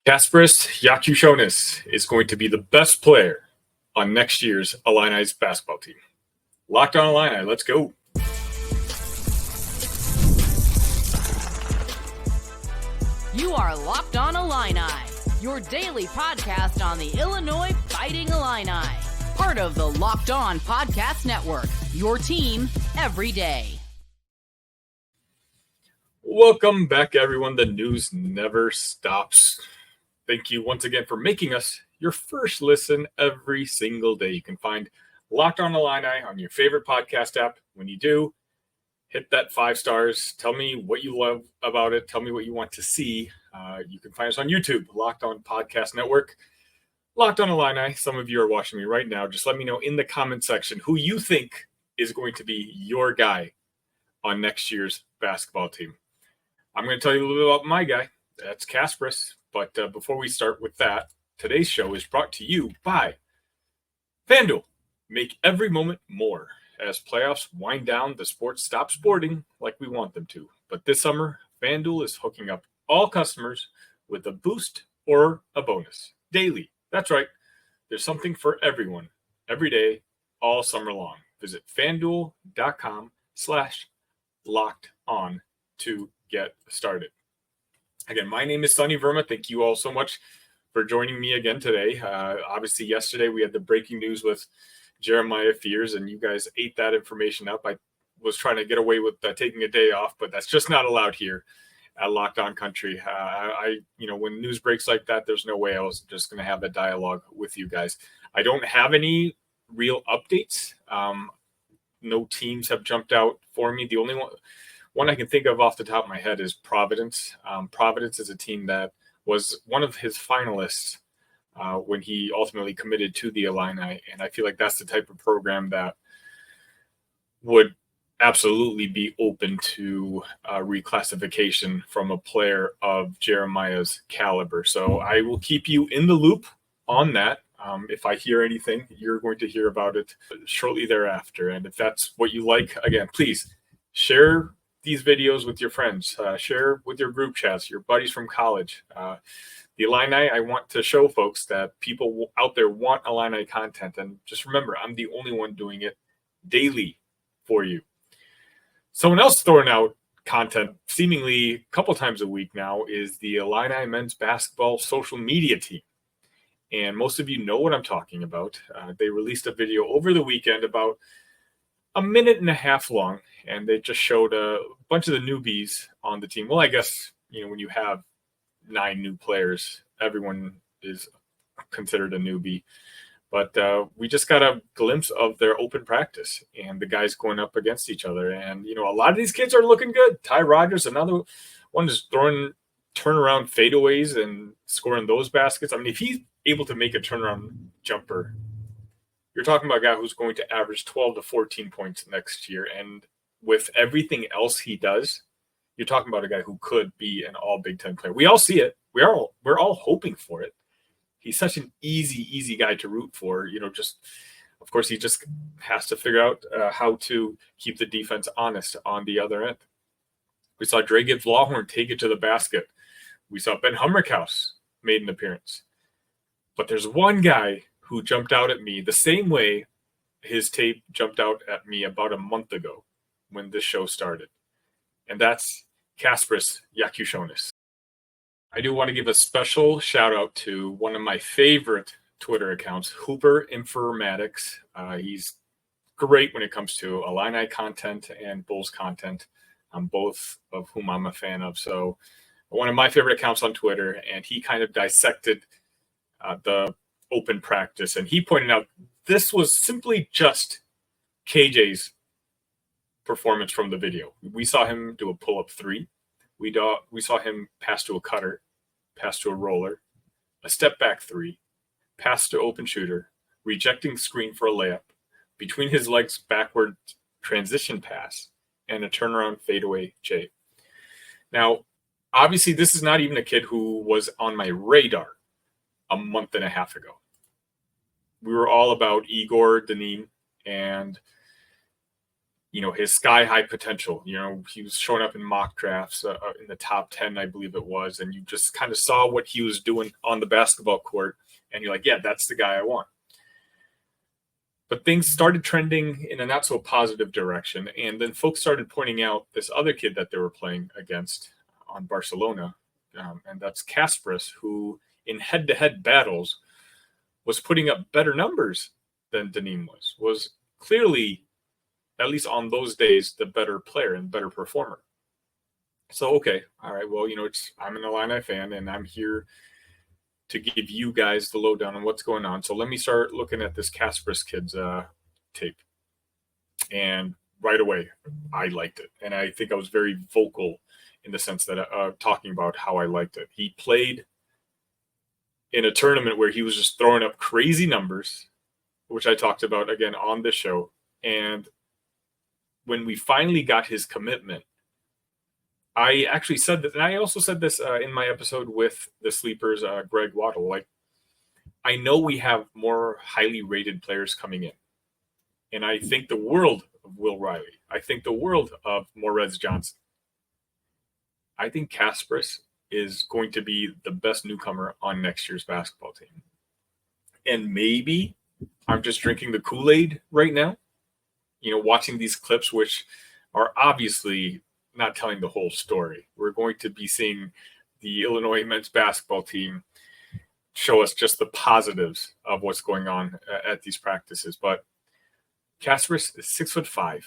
Kasparas Jakucionis is going to be the best player on next year's Illini's basketball team. Locked on Illini, let's go. You are Locked on Illini, your daily podcast on the Illinois Fighting Illini. Part of the Locked On Podcast Network, your team every day. Welcome back, everyone. The news never stops. Thank you once again for making us your first listen every single day. You can find Locked on Illini on your favorite podcast app. When you do, hit that 5 stars. Tell me what you love about it. Tell me what you want to see. You can find us on YouTube, Locked on Podcast Network, Locked on Illini. Some of you are watching me right now. Just let me know in the comment section who you think is going to be your guy on next year's basketball team. I'm going to tell you a little bit about my guy. That's Kasparas. But before we start with that, today's show is brought to you by FanDuel. Make every moment more. As playoffs wind down, the sports stop sporting like we want them to. But this summer, FanDuel is hooking up all customers with a boost or a bonus daily. That's right. There's something for everyone, every day, all summer long. Visit FanDuel.com/locked-on to get started. Again, my name is Sonny Verma. Thank you all so much for joining me again today. Obviously, yesterday we had the breaking news with Jeremiah Fears, and you guys ate that information up. I was trying to get away with taking a day off, but that's just not allowed here at Locked On Country. When news breaks like that, there's no way I was just going to have that dialogue with you guys. I don't have any real updates. No teams have jumped out for me. The only one I can think of off the top of my head is Providence. Providence is a team that was one of his finalists when he ultimately committed to the Illini. And I feel like that's the type of program that would absolutely be open to reclassification from a player of Jeremiah's caliber. So I will keep you in the loop on that. If I hear anything, you're going to hear about it shortly thereafter. And if that's what you like, again, please share these videos with your friends. Share with your group chats, your buddies from college. The Illini, I want to show folks that people out there want Illini content. And just remember, I'm the only one doing it daily for you. Someone else throwing out content seemingly a couple times a week now is the Illini men's basketball social media team. And most of you know what I'm talking about. They released a video over the weekend about a minute and a half long, and they just showed a bunch of the newbies on the team. Well, I guess, when you have 9 new players, everyone is considered a newbie. But we just got a glimpse of their open practice and the guys going up against each other. And, a lot of these kids are looking good. Ty Rogers, another one, is throwing turnaround fadeaways and scoring those baskets. I mean, if he's able to make a turnaround jumper, you're talking about a guy who's going to average 12 to 14 points next year. And with everything else he does, you're talking about a guy who could be an all Big Ten player. We all see it. We're all hoping for it. He's such an easy guy to root for. Of course, he just has to figure out how to keep the defense honest on the other end. We saw Dre Gibbs Lawhorn take it to the basket. We saw Ben Hummerkaus made an appearance. But there's one guy who jumped out at me the same way his tape jumped out at me about a month ago when this show started. And that's Kasparas Jakucionis. I do want to give a special shout out to one of my favorite Twitter accounts, Hooper Informatics. He's great when it comes to Illini content and Bulls content, both of whom I'm a fan of. So one of my favorite accounts on Twitter, and he kind of dissected the open practice. And he pointed out this was simply just KJ's performance from the video. We saw him do a pull-up 3. We saw him pass to a cutter, pass to a roller, a step-back 3, pass to open shooter, rejecting screen for a layup, between his legs backward transition pass, and a turnaround fadeaway J. Now, obviously, this is not even a kid who was on my radar a month and a half ago. We were all about Igor Danim and his sky high potential. He was showing up in mock drafts in the top 10, I believe it was. And you just kind of saw what he was doing on the basketball court. And you're like, yeah, that's the guy I want. But things started trending in a not so positive direction. And then folks started pointing out this other kid that they were playing against on Barcelona. And that's Kasparas, who in head-to-head battles was putting up better numbers than Danim was clearly, at least on those days, the better player and better performer. So, okay, all right, well, I'm an Illini fan, and I'm here to give you guys the lowdown on what's going on. So let me start looking at this Kasparas kid's tape. And right away, I liked it. And I think I was very vocal in the sense that talking about how I liked it. He played in a tournament where he was just throwing up crazy numbers, which I talked about again on this show. And when we finally got his commitment, I actually said that, and I also said this in my episode with the Sleepers, Greg Waddle. Like, I know we have more highly rated players coming in, and I think the world of Will Riley. I think the world of Morez Johnson. I think Kasparas is going to be the best newcomer on next year's basketball team. And maybe I'm just drinking the Kool-Aid right now, watching these clips, which are obviously not telling the whole story. We're going to be seeing the Illinois men's basketball team show us just the positives of what's going on at these practices. But Kasparas is 6'5",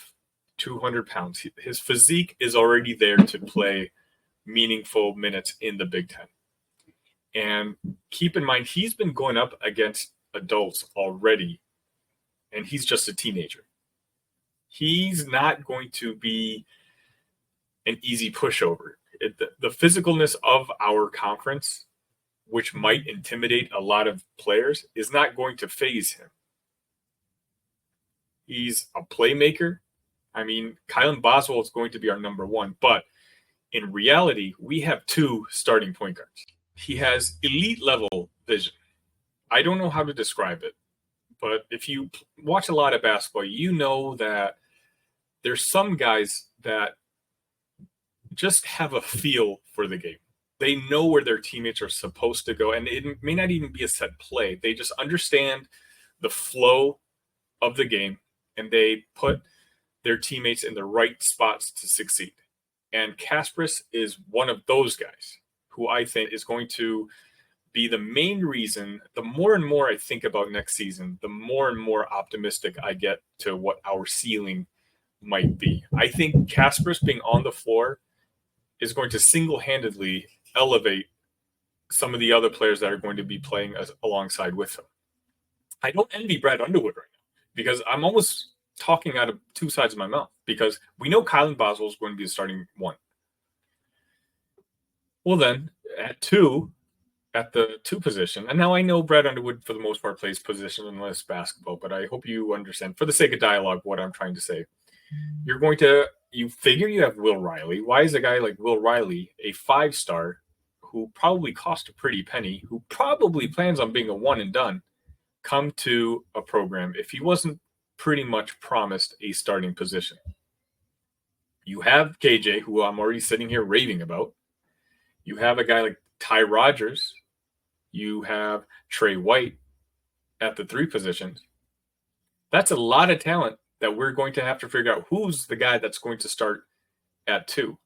200 pounds. His physique is already there to play meaningful minutes in the Big Ten. And keep in mind, he's been going up against adults already, and he's just a teenager. He's not going to be an easy pushover. The physicalness of our conference, which might intimidate a lot of players, is not going to faze him. He's a playmaker. I mean, Kylan Boswell is going to be our number one, but in reality, we have two starting point guards. He has elite level vision. I don't know how to describe it, but if you watch a lot of basketball, you know that there's some guys that just have a feel for the game. They know where their teammates are supposed to go, and it may not even be a set play. They just understand the flow of the game, and they put their teammates in the right spots to succeed. And Kasparas is one of those guys who I think is going to be the main reason. The more and more I think about next season, the more and more optimistic I get to what our ceiling might be. I think Kasparas being on the floor is going to single-handedly elevate some of the other players that are going to be playing alongside with him. I don't envy Brad Underwood right now because I'm almost talking out of two sides of my mouth because we know Kylan Boswell is going to be the starting one. Well, then, at the two position, and now I know Brad Underwood for the most part plays positionless basketball, but I hope you understand, for the sake of dialogue, what I'm trying to say. You figure you have Will Riley. Why is a guy like Will Riley, a 5-star, who probably cost a pretty penny, who probably plans on being a one and done, come to a program if he wasn't pretty much promised a starting position? You have KJ, who I'm already sitting here raving about. You have a guy like Ty Rodgers. You have Trey White at the 3 positions. That's a lot of talent that we're going to have to figure out who's the guy that's going to start at 2.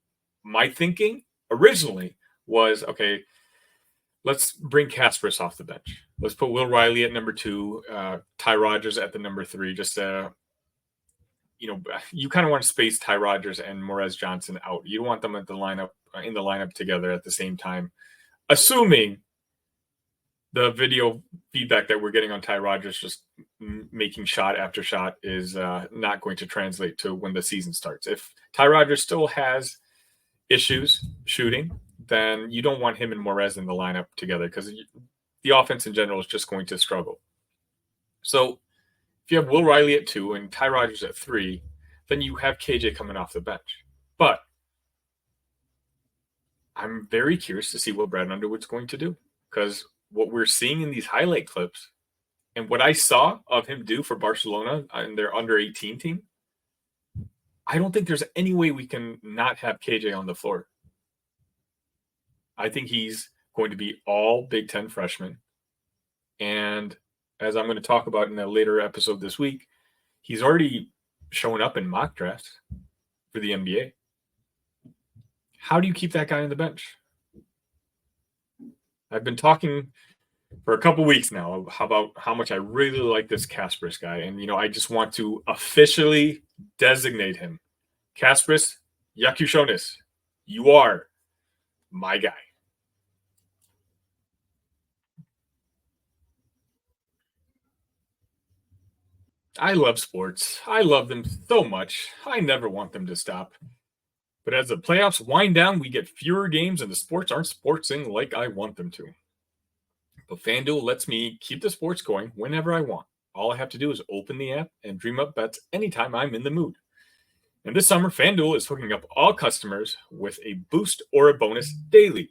My thinking originally was, okay, let's bring Kasparas off the bench. Let's put Will Riley at number 2, Ty Rodgers at the number 3. Just, you kind of want to space Ty Rodgers and Morez Johnson out. You don't want them in the lineup together at the same time, assuming the video feedback that we're getting on Ty Rodgers just making shot after shot is not going to translate to when the season starts. If Ty Rodgers still has issues shooting, then you don't want him and Morez in the lineup together because the offense in general is just going to struggle. So if you have Will Riley at 2 and Ty Rodgers at 3, then you have KJ coming off the bench. But I'm very curious to see what Brad Underwood's going to do because what we're seeing in these highlight clips and what I saw of him do for Barcelona and their under-18 team, I don't think there's any way we can not have KJ on the floor. I think he's going to be all Big Ten freshman. And as I'm going to talk about in a later episode this week, he's already shown up in mock drafts for the NBA. How do you keep that guy on the bench? I've been talking for a couple weeks now about how much I really like this Kasparas guy. And, I just want to officially designate him. Kasparas Jakucionis, you are my guy. I love sports. I love them so much. I never want them to stop. But as the playoffs wind down, we get fewer games and the sports aren't sportsing like I want them to. But FanDuel lets me keep the sports going whenever I want. All I have to do is open the app and dream up bets anytime I'm in the mood. And this summer, FanDuel is hooking up all customers with a boost or a bonus daily.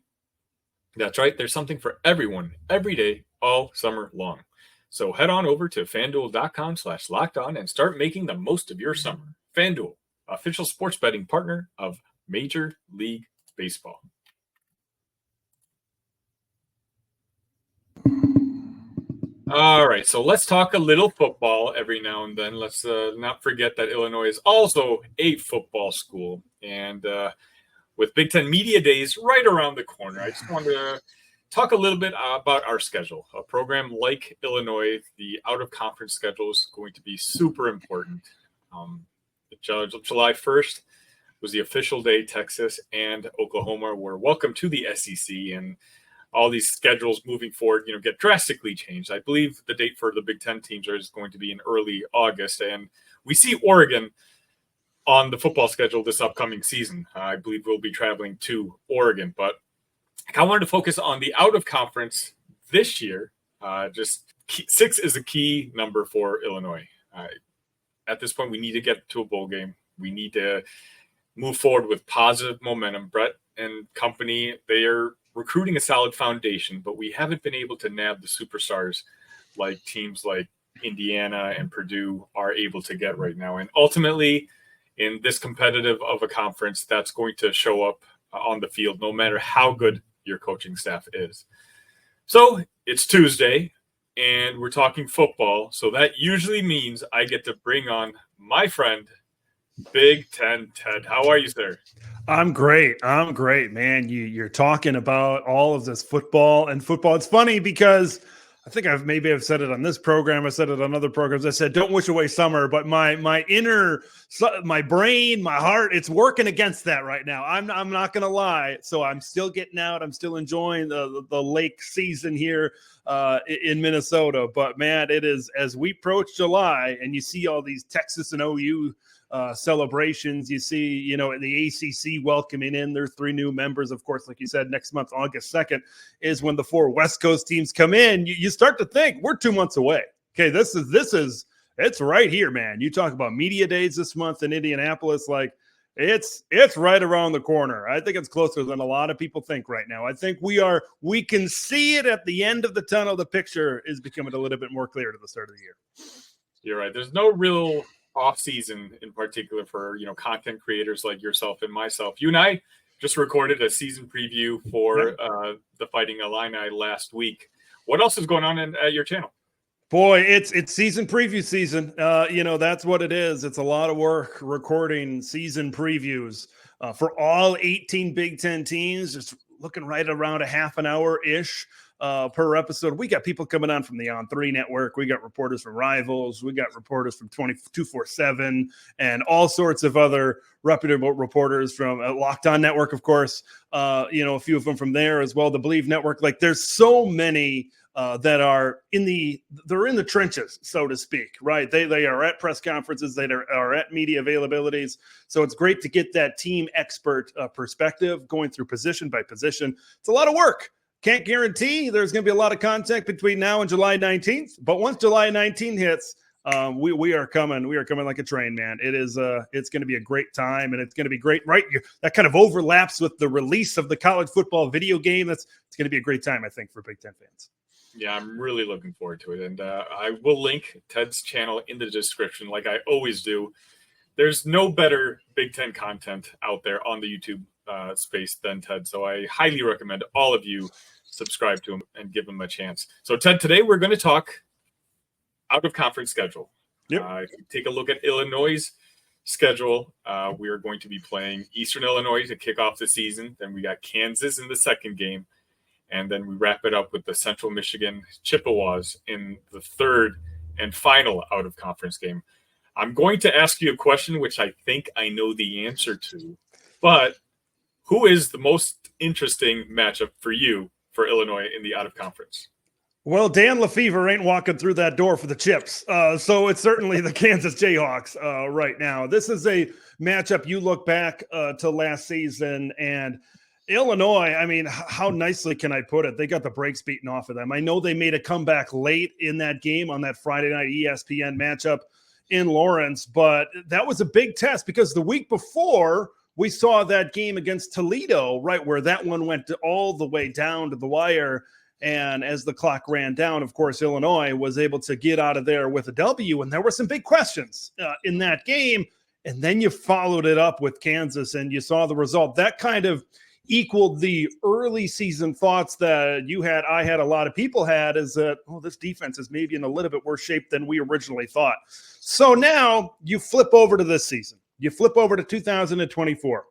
That's right, there's something for everyone, every day, all summer long. So head on over to FanDuel.com/lockedon and start making the most of your summer. FanDuel, official sports betting partner of Major League Baseball. All right, so let's talk a little football every now and then. Let's not forget that Illinois is also a football school. And with Big Ten Media Days right around the corner, I just wanted to talk a little bit about our schedule. A program like Illinois, the out-of-conference schedule is going to be super important. July 1st was the official day. Texas and Oklahoma were welcome to the SEC, and all these schedules moving forward, get drastically changed. I believe the date for the Big Ten teams is going to be in early August, and we see Oregon on the football schedule this upcoming season. I believe we'll be traveling to Oregon, but I wanted to focus on the out-of-conference this year. 6 is a key number for Illinois. At this point, we need to get to a bowl game. We need to move forward with positive momentum. Brett and company, they are recruiting a solid foundation, but we haven't been able to nab the superstars like teams like Indiana and Purdue are able to get right now. And ultimately, in this competitive of a conference, that's going to show up on the field, no matter how good your coaching staff is. So it's Tuesday, and we're talking football. So that usually means I get to bring on my friend, Big Ten Ted. How are you, sir? I'm great, man. You're talking about all of this football. It's funny because I think I've said it on this program. I said it on other programs. I said, don't wish away summer, but my brain, my heart, it's working against that right now. I'm not going to lie. So I'm still getting out. I'm still enjoying the lake season here in Minnesota. But man, it is, as we approach July and you see all these Texas and OU celebrations, you see, the ACC welcoming in their 3 new members. Of course, like you said, next month, August 2nd, is when the 4 West Coast teams come in. You start to think we're 2 months away. Okay, this is it's right here, man. You talk about media days this month in Indianapolis, like it's right around the corner. I think it's closer than a lot of people think right now. I think we can see it at the end of the tunnel. The picture is becoming a little bit more clear to the start of the year. You're right. There's no real off season in particular for content creators like yourself and myself. You and I just recorded a season preview for the Fighting Illini last week. What else is going on at your channel? Boy, it's season preview season. That's what it is. It's a lot of work recording season previews for all 18 Big Ten teams. Just looking right around a half an hour ish per episode. We got people coming on from the On3 network. We got reporters from Rivals. We got reporters from 247 and all sorts of other reputable reporters from Locked On Network, of course. A few of them from there as well. The Believe Network. Like there's so many that are in the trenches, so to speak, right? They are at press conferences. They are at media availabilities. So it's great to get that team expert perspective going through position by position. It's a lot of work. Can't guarantee there's going to be a lot of content between now and July 19th. But once July 19th hits, we are coming. We are coming like a train, man. It's going to be a great time, and it's going to be great. Right, that kind of overlaps with the release of the college football video game. It's going to be a great time, I think, for Big Ten fans. Yeah, I'm really looking forward to it, and I will link Ted's channel in the description, like I always do. there's no better Big Ten content out there on the YouTube space than Ted. So I highly recommend all of you subscribe to him and give him a chance. So Ted, today we're going to talk out of conference schedule. Yep. If you take a look at Illinois' schedule, we are going to be playing Eastern Illinois to kick off the season. Then we got Kansas in the second game. And then we wrap it up with the Central Michigan Chippewas in the third and final out of conference game. I'm going to ask you a question, which I think I know the answer to, but who is the most interesting matchup for you for Illinois in the out of conference? Well, Dan Lefevre ain't walking through that door for the chips. So it's certainly the Kansas Jayhawks right now. This is a matchup you look back to last season, and Illinois, I mean, how nicely can I put it? They got the brakes beaten off of them. I know they made a comeback late in that game on that Friday night ESPN matchup in Lawrence, but that was a big test because the week before we saw that game against Toledo, right, where that one went all the way down to the wire. And as the clock ran down, of course, Illinois was able to get out of there with a W. And there were some big questions in that game. And then you followed it up with Kansas and you saw the result. That kind of equaled the early season thoughts that you had, I had, a lot of people had, is that, oh, this defense is maybe in a little bit worse shape than we originally thought. So now you flip over to this season. You flip over to 2024.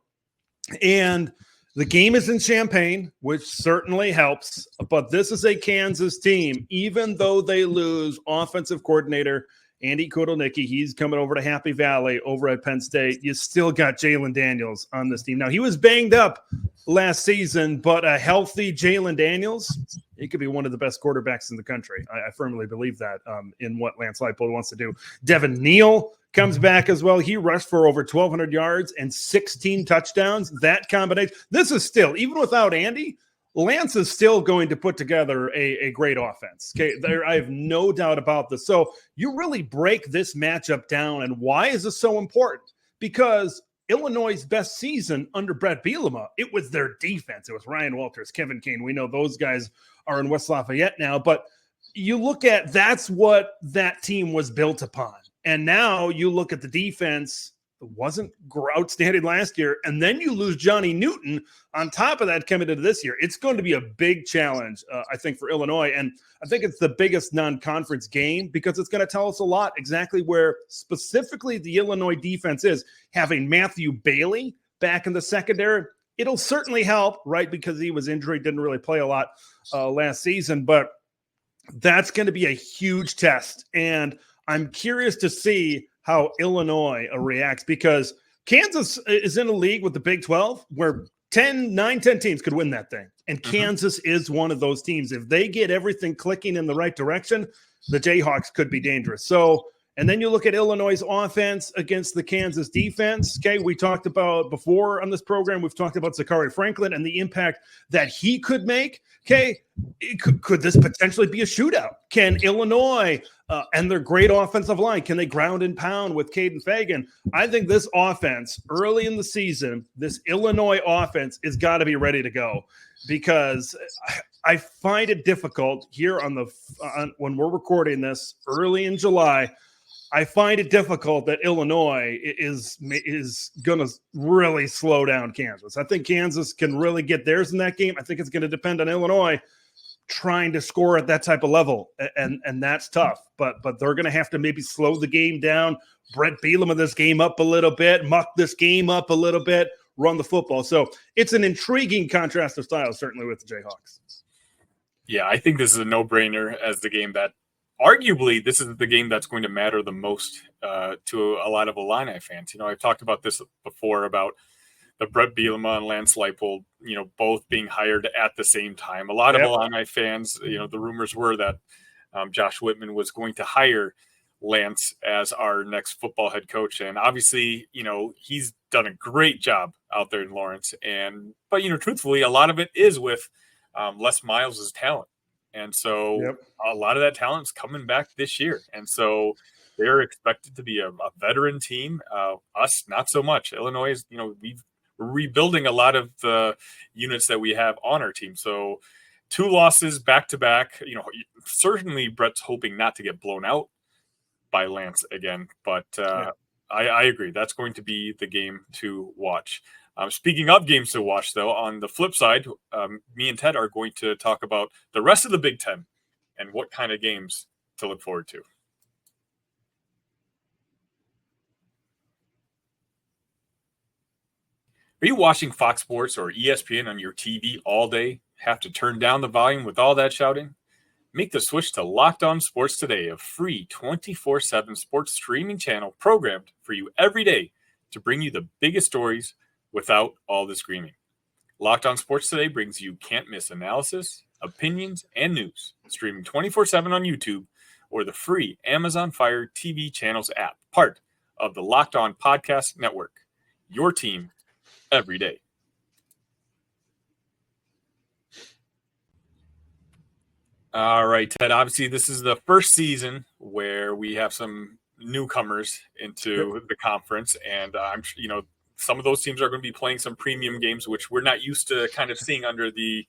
And the game is in Champaign, which certainly helps. But this is a Kansas team, even though they lose offensive coordinator Andy Kotelnicki. He's coming over to Happy Valley over at Penn State. You still got Jalen Daniels on this team. Now, he was banged up last season, but a healthy Jalen Daniels, he could be one of the best quarterbacks in the country. I firmly believe that in what Lance Leipold wants to do. Devin Neal comes back as well. He rushed for over 1,200 yards and 16 touchdowns. That combination, this is still, even without Andy, Lance is still going to put together a great offense. Okay, I have no doubt about this. So you really break this matchup down. And why is this so important? Because Illinois' best season under Brett Bielema, it was their defense. It was Ryan Walters, Kevin Kane. We know those guys are in West Lafayette now. But you look at, that's what that team was built upon. And now you look at the defense, it wasn't outstanding last year. And then you lose Johnny Newton on top of that coming into this year. It's going to be a big challenge, I think, for Illinois. And I think it's the biggest non-conference game because it's going to tell us a lot exactly where specifically the Illinois defense is. Having Matthew Bailey back in the secondary, it'll certainly help, right? Because he was injured, didn't really play a lot last season. But that's going to be a huge test. And I'm curious to see how Illinois reacts because Kansas is in a league with the Big 12 where 9, 10 teams could win that thing. And Kansas is one of those teams. If they get everything clicking in the right direction, the Jayhawks could be dangerous. So, and then you look at Illinois' offense against the Kansas defense. Okay, we talked about before on this program, we've talked about Zachary Franklin and the impact that he could make. Okay, could this potentially be a shootout? Can Illinois and their great offensive line, can they ground and pound with Caden Fagan? I think this offense early in the season, this Illinois offense is got to be ready to go because I find it difficult here when we're recording this early in July. I find it difficult that Illinois is going to really slow down Kansas. I think Kansas can really get theirs in that game. I think it's going to depend on Illinois trying to score at that type of level, and that's tough. But they're going to have to maybe slow the game down, Brett Bielema this game up a little bit, muck this game up a little bit, run the football. So it's an intriguing contrast of styles, certainly with the Jayhawks. Yeah, I think this is a no-brainer as the game that arguably this is the game that's going to matter the most to a lot of Illini fans. You know, I've talked about this before about the Brett Bielema and Lance Leipold, you know, both being hired at the same time. A lot of Illini fans, you know, the rumors were that Josh Whitman was going to hire Lance as our next football head coach. And obviously, you know, he's done a great job out there in Lawrence. But, you know, truthfully, a lot of it is with Les Miles' talent. And so a lot of that talent's coming back this year. And so they're expected to be a veteran team. Us, not so much. Illinois is, you know, we're rebuilding a lot of the units that we have on our team. So 2 losses back to back. You know, certainly Brett's hoping not to get blown out by Lance again. But I agree. That's going to be the game to watch. Speaking of games to watch, though, on the flip side, me and Ted are going to talk about the rest of the Big Ten and what kind of games to look forward to. Are you watching Fox Sports or ESPN on your TV all day? Have to turn down the volume with all that shouting? Make the switch to Locked On Sports today, a free 24/7 sports streaming channel programmed for you every day to bring you the biggest stories without all the screaming. Locked On Sports today brings you can't-miss analysis, opinions, and news, streaming 24/7 on YouTube or the free Amazon Fire TV channels app, part of the Locked On Podcast Network. Your team every day. All right, Ted, obviously this is the first season where we have some newcomers into the conference, and some of those teams are going to be playing some premium games, which we're not used to kind of seeing under the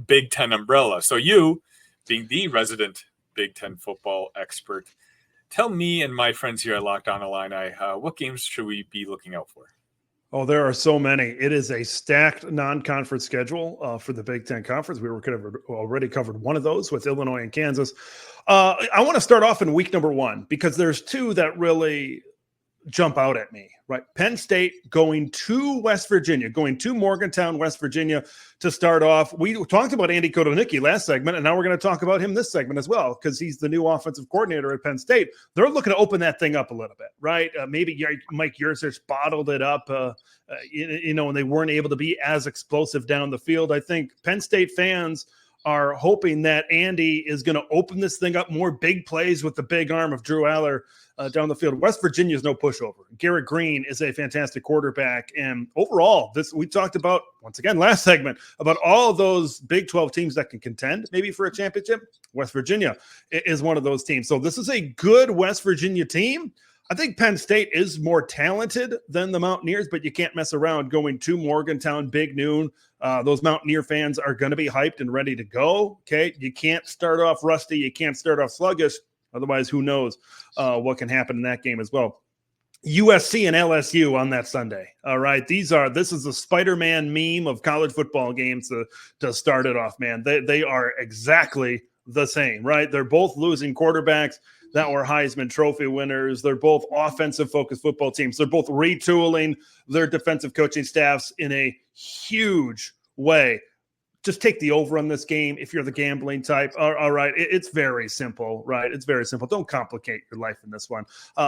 Big Ten umbrella. So you, being the resident Big Ten football expert, tell me and my friends here at Locked On Illini, what games should we be looking out for? Oh, there are so many. It is a stacked non-conference schedule for the Big Ten Conference. We already covered one of those with Illinois and Kansas. I want to start off in week number 1 because there's two that really jump out at me, right? Penn State going to West Virginia, going to Morgantown, West Virginia to start off. We talked about Andy Kotelnicki last segment, and now we're going to talk about him this segment as well because he's the new offensive coordinator at Penn State. They're looking to open that thing up a little bit, right? Maybe Mike Yurcich bottled it up, and they weren't able to be as explosive down the field. I think Penn State fans are hoping that Andy is going to open this thing up, more big plays with the big arm of Drew Aller down the field. West Virginia is no pushover. Garrett Green is a fantastic quarterback. And overall, we talked about, once again, last segment, about all of those Big 12 teams that can contend maybe for a championship. West Virginia is one of those teams. So this is a good West Virginia team. I think Penn State is more talented than the Mountaineers, but you can't mess around going to Morgantown, big noon. Those Mountaineer fans are going to be hyped and ready to go. Okay, you can't start off rusty. You can't start off sluggish. Otherwise, who knows what can happen in that game as well. USC and LSU on that Sunday. All right, this is the Spider-Man meme of college football games to start it off, man. They are exactly the same, right? They're both losing quarterbacks that were Heisman Trophy winners. They're both offensive-focused football teams. They're both retooling their defensive coaching staffs in a huge way. Just take the over on this game if you're the gambling type. All right, it's very simple, right? It's very simple. Don't complicate your life in this one.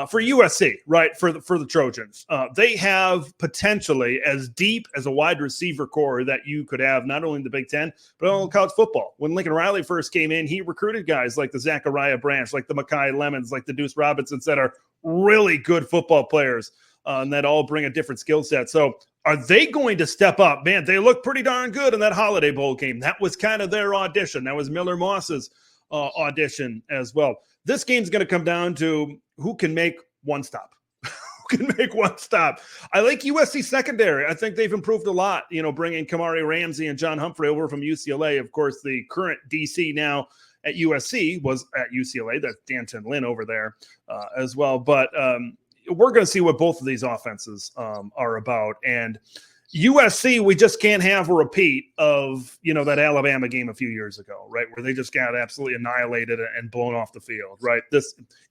For USC, right, for the Trojans, they have potentially as deep as a wide receiver core that you could have, not only in the Big Ten, but all college football. When Lincoln Riley first came in, he recruited guys like the Zachariah Branch, like the Mekhi Lemons, like the Deuce Robinsons that are really good football players and that all bring a different skill set. So are they going to step up? Man, they look pretty darn good in that Holiday Bowl game. That was kind of their audition. That was Miller Moss's audition as well. This game's going to come down to who can make one stop. Who can make one stop? I like USC secondary. I think they've improved a lot, bringing Kamari Ramsey and John Humphrey over from UCLA. Of course, the current DC now at USC was at UCLA. That's Danton Lynn over there as well. But we're going to see what both of these offenses are about. And USC, we just can't have a repeat of, that Alabama game a few years ago, right, where they just got absolutely annihilated and blown off the field, right?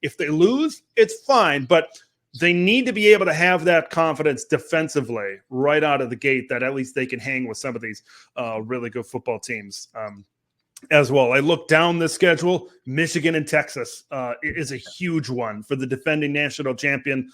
If they lose, it's fine, but they need to be able to have that confidence defensively right out of the gate that at least they can hang with some of these really good football teams as well. I look down the schedule. Michigan and Texas is a huge one for the defending national champion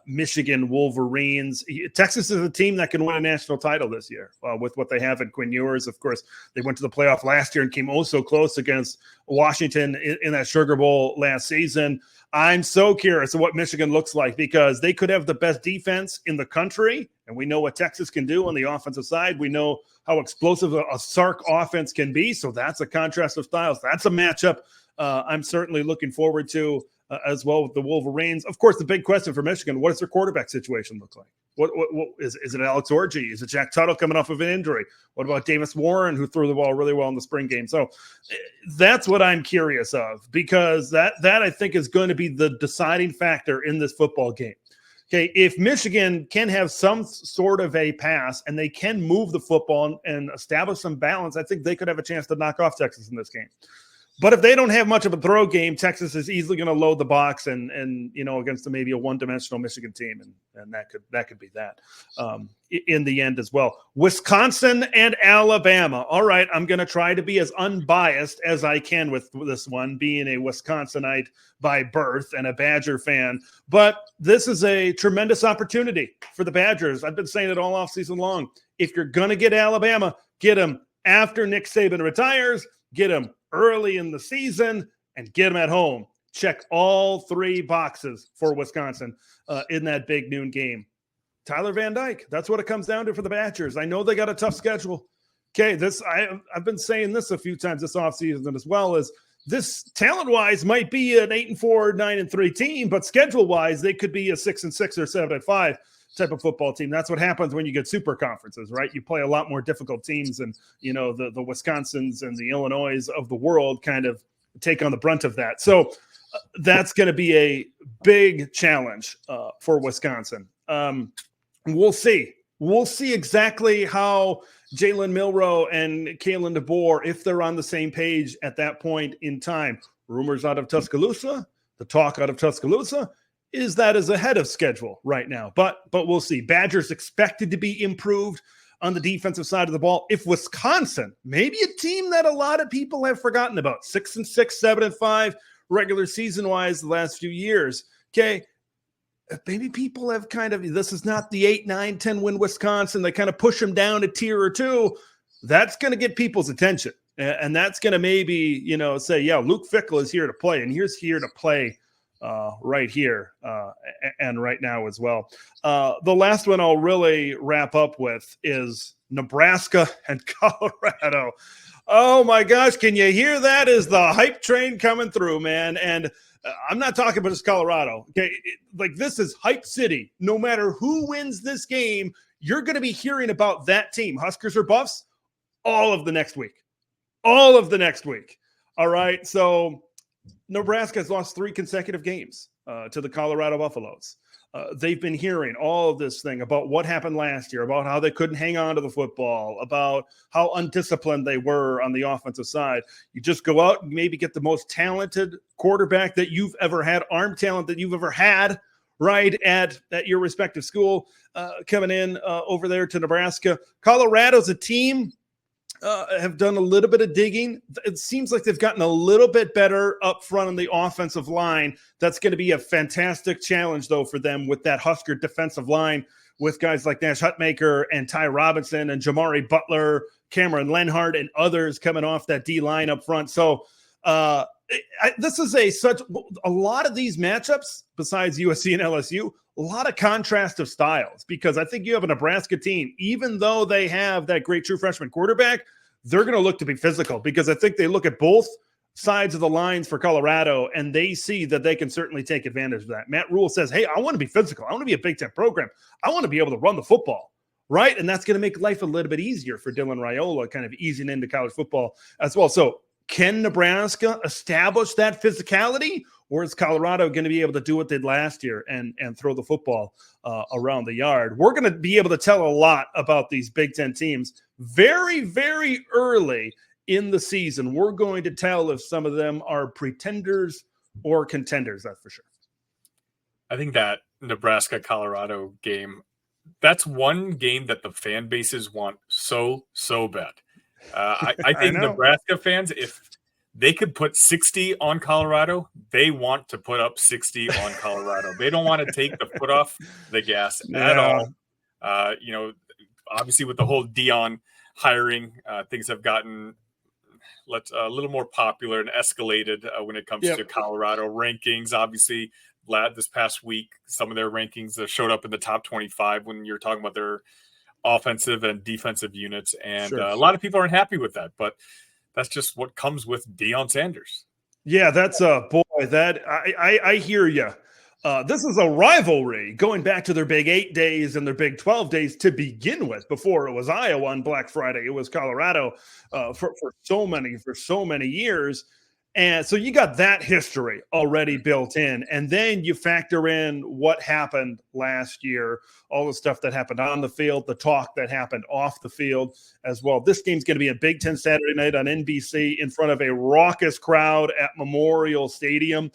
Michigan Wolverines. Texas is a team that can win a national title this year with what they have in Quinn Ewers. Of course, they went to the playoff last year and came oh so close against Washington in that Sugar Bowl last season. I'm so curious of what Michigan looks like because they could have the best defense in the country, and we know what Texas can do on the offensive side. We know how explosive a Sark offense can be, so that's a contrast of styles. That's a matchup I'm certainly looking forward to as well with the Wolverines. Of course, the big question for Michigan, what does their quarterback situation look like? What is it Alex Orji? Is it Jack Tuttle coming off of an injury? What about Davis Warren, who threw the ball really well in the spring game? So that's what I'm curious of because that I think is going to be the deciding factor in this football game. Okay, if Michigan can have some sort of a pass and they can move the football and establish some balance, I think they could have a chance to knock off Texas in this game. But if they don't have much of a throw game, Texas is easily going to load the box and against maybe a one-dimensional Michigan team, and that could be that in the end as well. Wisconsin and Alabama. All right, I'm going to try to be as unbiased as I can with this one, being a Wisconsinite by birth and a Badger fan. But this is a tremendous opportunity for the Badgers. I've been saying it all offseason long. If you're going to get Alabama, get them after Nick Saban retires, get them early in the season, and get them at home. Check all three boxes for Wisconsin in that big noon game. Tyler Van Dyke, that's what it comes down to for the Badgers. I know they got a tough schedule. Okay, I've been saying this a few times this offseason as well, as this talent-wise might be an 8-4, 9-3 team, but schedule-wise, they could be a 6-6 or 7-5 type of football team. That's what happens when you get super conferences, right? You play a lot more difficult teams, and the Wisconsins and the Illinois of the world kind of take on the brunt of that. So that's going to be a big challenge for Wisconsin. We'll see. We'll see exactly how Jalen Milroe and Kalen DeBoer, if they're on the same page at that point in time. Rumors out of Tuscaloosa, the talk out of Tuscaloosa is that is ahead of schedule right now. But we'll see. Badgers expected to be improved on the defensive side of the ball. If Wisconsin, maybe a team that a lot of people have forgotten about, 6-6, 7-5 regular season-wise the last few years, okay, maybe people have this is not the 8, 9, 10 win Wisconsin. They kind of push them down a tier or two. That's going to get people's attention. And that's going to maybe, say, yeah, Luke Fickell is here to play, and he's here to play right here and right now as well. The last one I'll really wrap up with is Nebraska and Colorado. Oh my gosh, can you hear that? Is the hype train coming through, man? And I'm not talking about just Colorado. Okay, this is hype city. No matter who wins this game, you're going to be hearing about that team, Huskers or Buffs, all of the next week. All right, so Nebraska has lost 3 consecutive games to the Colorado Buffaloes. They've been hearing all of this thing about what happened last year, about how they couldn't hang on to the football, about how undisciplined they were on the offensive side. You just go out and maybe get the most talented quarterback that you've ever had, arm talent that you've ever had, right, at your respective school, coming in over there to Nebraska. Colorado's a team have done a little bit of digging. It seems like they've gotten a little bit better up front on the offensive line. That's going to be a fantastic challenge, though, for them with that Husker defensive line with guys like Nash Hutmaker and Ty Robinson and Jamari Butler, Cameron Lenhart, and others coming off that D-line up front. So this is a lot of these matchups, besides USC and LSU, a lot of contrast of styles, because I think you have a Nebraska team, even though they have that great true freshman quarterback, they're going to look to be physical, because I think they look at both sides of the lines for Colorado and they see that they can certainly take advantage of that. Matt Rule says, hey, I want to be physical. I want to be a Big Ten program. I want to be able to run the football, right? And that's going to make life a little bit easier for Dylan Raiola, kind of easing into college football as well. So can Nebraska establish that physicality, or is Colorado going to be able to do what they did last year and throw the football around the yard? We're going to be able to tell a lot about these Big Ten teams very, very early in the season. We're going to tell if some of them are pretenders or contenders, that's for sure. I think that Nebraska-Colorado game, that's one game that the fan bases want so bad. I think Nebraska fans, if they could put 60 on Colorado, they want to put up 60 on Colorado. They don't want to take the foot off the gas at all. Obviously with the whole Dion hiring, things have gotten a little more popular and escalated when it comes to Colorado rankings. Obviously, this past week, some of their rankings showed up in the top 25 when you're talking about their offensive and defensive units. And a lot of people aren't happy with that, but that's just what comes with Deion Sanders. Yeah, that's I hear you. This is a rivalry going back to their Big 8 days and their Big 12 days to begin with. Before it was Iowa on Black Friday, it was Colorado for so many years. And so you got that history already built in. And then you factor in what happened last year, all the stuff that happened on the field, the talk that happened off the field as well. This game's going to be a Big Ten Saturday night on NBC in front of a raucous crowd at Memorial Stadium.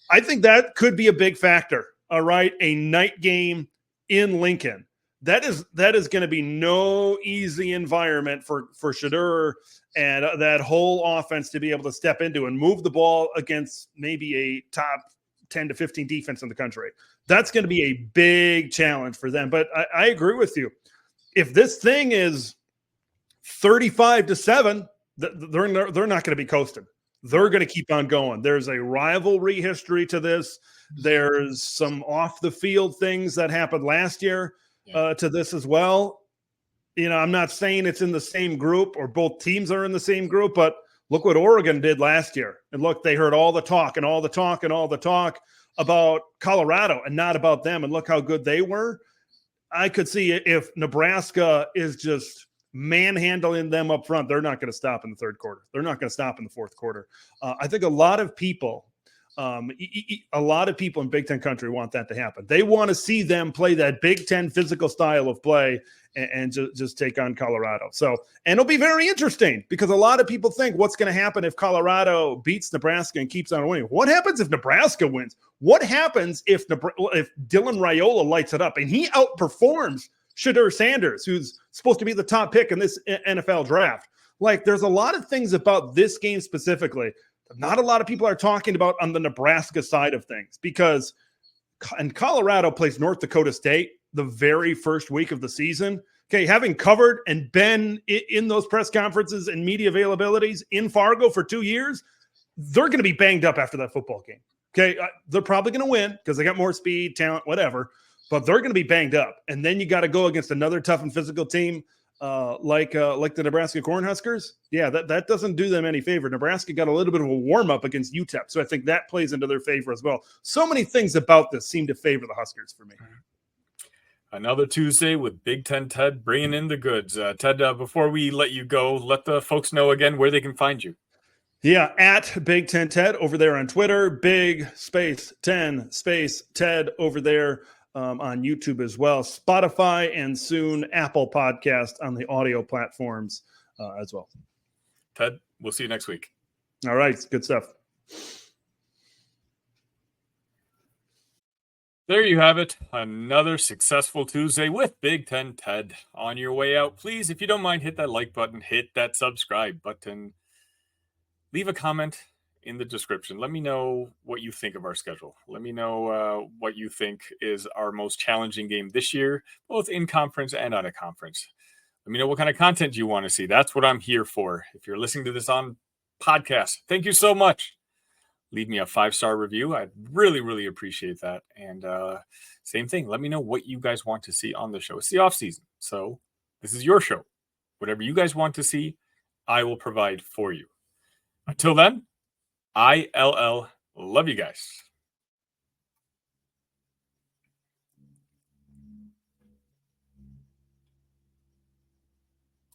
I think that could be a big factor. All right. A night game in Lincoln. That is going to be no easy environment for Shedeur and that whole offense to be able to step into and move the ball against maybe a top 10 to 15 defense in the country. That's going to be a big challenge for them. But I agree with you. If this thing is 35-7, they're not going to be coasted. They're going to keep on going. There's a rivalry history to this. There's some off the field things that happened last year to this as well. I'm not saying it's in the same group or both teams are in the same group, but look what Oregon did last year. And look, they heard all the talk and all the talk and all the talk about Colorado and not about them. And look how good they were. I could see if Nebraska is just manhandling them up front, they're not going to stop in the third quarter. They're not going to stop in the fourth quarter. I think a lot of people in Big Ten country want that to happen. They want to see them play that Big Ten physical style of play and just take on Colorado. So, and it'll be very interesting because a lot of people think what's going to happen if Colorado beats Nebraska and keeps on winning? What happens if Nebraska wins? What happens if Dylan Raiola lights it up and he outperforms Shedeur Sanders, who's supposed to be the top pick in this NFL draft? Like, there's a lot of things about this game specifically not a lot of people are talking about on the Nebraska side of things, because and Colorado plays North Dakota State the very first week of the season. Okay, having covered and been in those press conferences and media availabilities in Fargo for 2 years, they're going to be banged up after that football game. Okay, they're probably going to win because they got more speed, talent, whatever, but they're going to be banged up. And then you got to go against another tough and physical team like the Nebraska Cornhuskers. Yeah, that doesn't do them any favor. Nebraska got a little bit of a warm-up against UTEP, so I think that plays into their favor as well. So many things about this seem to favor the Huskers for me. Another Tuesday with Big Ten Ted bringing in the goods. Ted, before we let you go, let the folks know again where they can find you. Yeah, at Big Ten Ted over there on Twitter, Big Space 10 Space Ted over there on YouTube as well, Spotify, and soon Apple Podcast on the audio platforms as well. Ted, we'll see you next week. All right, good stuff. There you have it. Another successful Tuesday with Big Ten Ted. On your way out, please, if you don't mind, hit that like button, hit that subscribe button. Leave a comment in the description. Let me know what you think of our schedule. Let me know what you think is our most challenging game this year, both in conference and out of conference. Let me know what kind of content you want to see. That's what I'm here for. If you're listening to this on podcast, thank you so much. Leave me a 5-star review. I'd really, really appreciate that. And same thing. Let me know what you guys want to see on the show. It's the off season, so this is your show. Whatever you guys want to see, I will provide for you. Until then, ILL. Love you guys.